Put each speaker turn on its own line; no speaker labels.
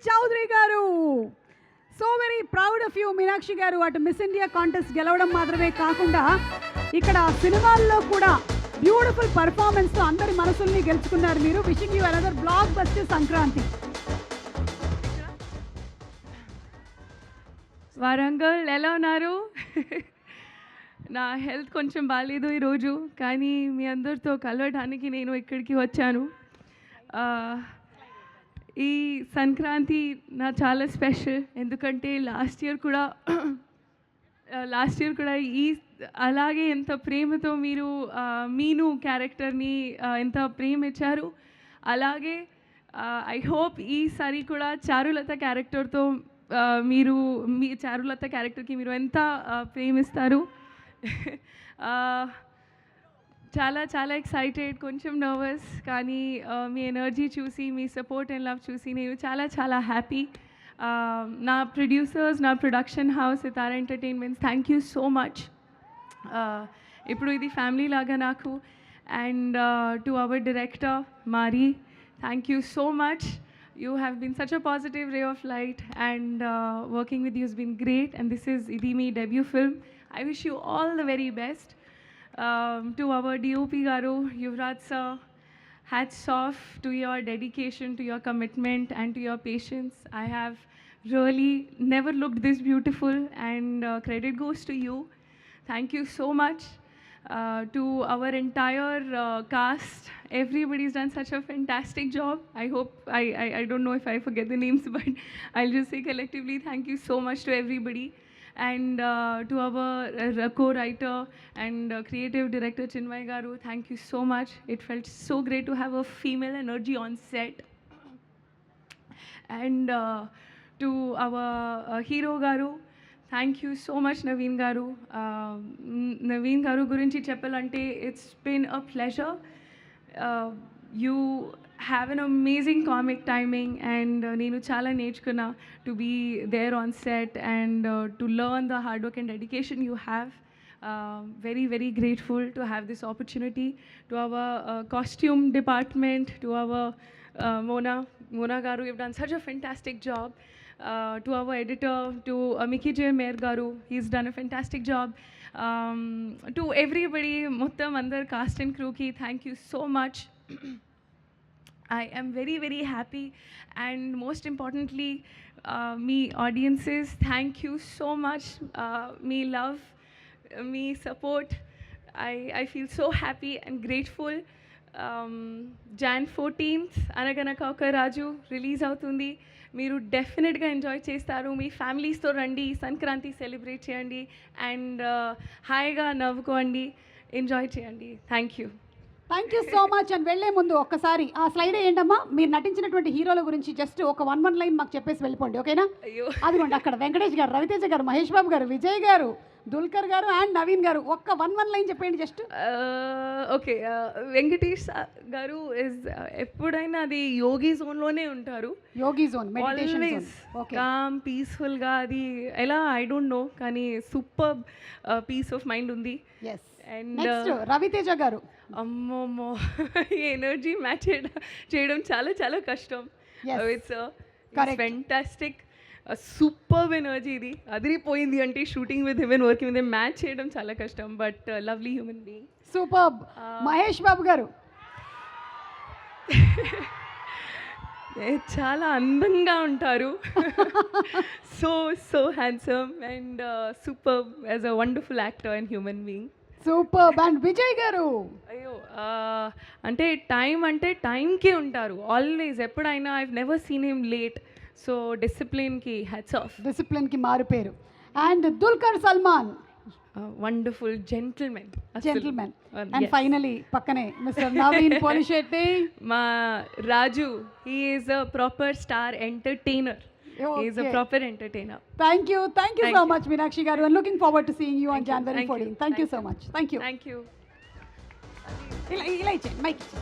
చౌదరి గారు. So very proud of you Meenakshi గారు. అటు మిస్ ఇండియా కాంటెస్ట్ గెలవడం మాత్రమే కాకుండా ఇక్కడ సినిమాల్లో కూడా బ్యూటిఫుల్ పర్ఫార్మెన్స్తో అందరి మనసుల్ని గెలుచుకున్నారు మీరు. Wishing you another block buster Sankranti.
Warangal ఎలా ఉన్నారు? నా హెల్త్ కొంచెం బాగాలేదు ఈరోజు, కానీ మీ అందరితో కలవడానికి నేను ఇక్కడికి వచ్చాను. ఈ సంక్రాంతి నా చాలా స్పెషల్, ఎందుకంటే లాస్ట్ ఇయర్ కూడా ఈ అలాగే ఎంత ప్రేమతో మీరు మీను క్యారెక్టర్ని ఎంత ప్రేమ ఇచ్చారు. అలాగే ఐ హోప్ ఈసారి కూడా చారులత క్యారెక్టర్తో మీ చారులత క్యారెక్టర్కి మీరు ఎంత ప్రేమిస్తారు. చాలా చాలా ఎక్సైటెడ్, కొంచెం నర్వస్, కానీ మీ ఎనర్జీ చూసి, మీ సపోర్ట్ అండ్ లవ్ చూసి నేను చాలా చాలా హ్యాపీ. నా ప్రొడ్యూసర్స్, నా production house Sithara Entertainments, thank you so much. ఇప్పుడు ఇది ఫ్యామిలీ లాగా నాకు. And to our director Maari, thank you so much. You have been such a positive ray of light, and working with you has been great, and this is Idimi debut film. I wish you all the very best. To our DOP Garu, Yuvraj sir, hats off to your dedication, to your commitment and to your patience. I have really never looked this beautiful, and credit goes to you. Thank you so much. To our entire cast, everybody's done such a fantastic job. I hope, I don't know if I forget the names, but I'll just say collectively thank you so much to everybody. And to our co-writer and creative director Chinmay Garu, thank you so much. It felt so great to have a female energy on set. And to our hero Garu, thank you so much Naveen garu. Naveen garu గురించి చెప్పాలంటే it's been a pleasure. You have an amazing comic timing, and నేను చాలా నేర్చుకున్నా to be there on set and to learn the hard work and dedication you have. Very very grateful to have this opportunity. To our costume department, to our Mona Garu, you've done such a fantastic job. To our editor, to Mickey J. Mayer Garu, he's done a fantastic job. To everybody, Muttam Andar cast and crew ki, thank you so much. I am very very happy, and most importantly, me audiences, thank you so much. Me love, me support. I feel so happy and grateful. Jan 14th అనగనక ఒక రాజు release అవుతుంది. మీరు డెఫినెట్గా enjoy చేస్తారు. మీ ఫ్యామిలీస్తో రండి, Sankranti celebrate చేయండి, and హాయిగా నవ్వుకోండి, enjoy చేయండి. Thank you
so much. And వెళ్లే ముందు ఒక్కసారి ఆ స్లైడ్ ఏంటమ్మా, మీరు నటించినటువంటి హీరోల గురించి జస్ట్ ఒక వన్ లైన్ మాకు చెప్పేసి వెళ్ళిపోండి, ఓకేనా?
అయ్యో,
అదిగోండి అక్కడ వెంకటేష్ గారు, రవితేజ గారు, మహేష్ బాబు గారు, విజయ్ గారు, దుల్కర్ గారు అండ్ నవీన్ గారు. ఒక్క వన్ లైన్ చెప్పండి జస్ట్.
ఓకే, వెంకటేష్ గారు ఇస్ ఎప్పుడైనా అది యోగి జోన్లోనే ఉంటారు.
యోగి జోన్, మెడిటేషన్ జోన్,
కామ్ పీస్ఫుల్గా, అది ఎలా ఐ డోంట్ నో, కానీ సూపర్ పీస్ ఆఫ్ మైండ్ ఉంది.
ఎస్. అండ్ రవితేజ గారు,
అమ్మమ్మో, ఈ ఎనర్జీ మ్యాచ్ చేయడం చాలా చాలా కష్టం. It's fantastic, super energy. ఇది అదిరిపోయింది అంటే shooting with him and working with him, match చేయడం చాలా కష్టం, but lovely human being.
Super. Mahesh Babu గారు
చాలా అందంగా ఉంటారు. So handsome and super as a wonderful actor and human being.
Super. And Vijay గారు,
అయ్యో, అంటే టైంకే ఉంటారు ఆల్వేస్, ఎప్పుడైనా. I never seen him late. So డిసిప్లిన్కి హ్యాట్స్ ఆఫ్.
డిసిప్లిన్కి మారు పేరు. And Dulquer Salmaan,
wonderful gentlemen.
And finally పక్కనే మిస్టర్ నవీన్ పోలిశెట్టి,
మా Raju. He is a proper star entertainer. He is a proper entertainer.
Thank you so much, Meenakshi garu, and looking forward to seeing you on January 14th. Thank you so much. Thank you.
Thank you.
Ila mic.